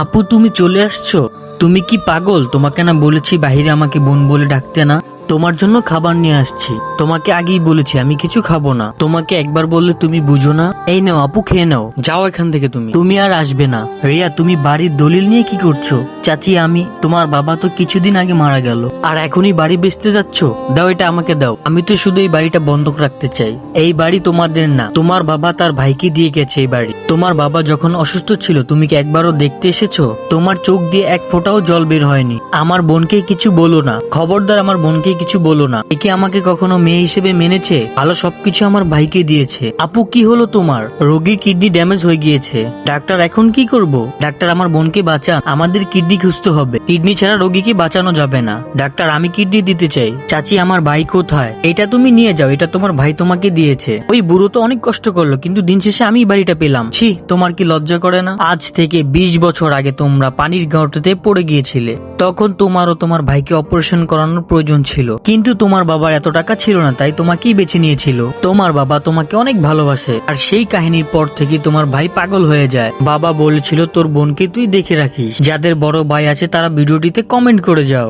আপু তুমি চলে আসছো? তুমি কি পাগল? তোমাকে না বলেছি বাহিরে আমাকে বোন বলে ডাকতে না? তোমার জন্য খাবার নিয়ে আসছি। তোমাকে আগেই বলেছি আমি কিছু খাবো না। তোমাকে একবার বললে তুমি বুঝো না। এই নাও আপু, খেয়ে নাও। যাও এখান থেকে। তুমি আর আসবে না। রিয়া, তুমি বাড়ির দলিল নিয়ে কি করছো? চাচি, তোমার বাবা তো কিছুদিন আগে মারা গেল, আর এখনই বাড়ি বেচতে যাচ্ছ? দাও, এটা আমাকে দাও। আমি তো শুধু এই বাড়িটা বন্ধক রাখতে চাই। এই বাড়ি তোমাদের না, তোমার বাবা তার ভাইকে দিয়ে গেছে এই বাড়ি। তোমার বাবা যখন অসুস্থ ছিল তুমি কি একবারও দেখতে এসেছো? তোমার চোখ দিয়ে এক ফোঁটাও জল বের হয়নি। আমার বোনকে কিছু বলো না, খবরদার আমার বোনকে কিছু বলো না। একে আমাকে কখনো মেয়ে হিসেবে মেনেছে? ভালো সবকিছু আমার ভাইকে দিয়েছে। আপু কি হলো তোমার? রোগীর কিডনি ড্যামেজ হয়ে গিয়েছে। ডাক্তার এখন কি করব? ডাক্তার আমার বোনকে বাঁচান, আমাদের কিডনি খুঁজতে হবে। কিডনি ছাড়া রোগীকে বাঁচানো যাবে না। ডাক্তার আমি কিডনি দিতে চাই। চাচি আমার ভাই কোথায়? এটা তুমি নিয়ে যাও, এটা তোমার ভাই তোমাকে দিয়েছে। ওই বুড়ো তো অনেক কষ্ট করলো, কিন্তু দিন শেষে আমি বাড়িটা পেলাম। ছি, তোমার কি লজ্জা করে না? আজ থেকে 20 বছর আগে তোমরা পানির গর্তে পড়ে গিয়েছিলে। তখন তোমার ও তোমার ভাইকে অপারেশন করানোর প্রয়োজন ছিল, কিন্তু তোমার বাবার এত টাকা ছিল না, তাই তোমাকেই বেছে নিয়েছিল। তোমার বাবা তোমাকে অনেক ভালোবাসে, আর সেই কাহিনীর পর থেকে তোমার ভাই পাগল হয়ে যায়। বাবা বলেছিল তোর বোনকে তুই দেখে রাখিস। যাদের বড় ভাই আছে তারা ভিডিওটিতে কমেন্ট করে যাও।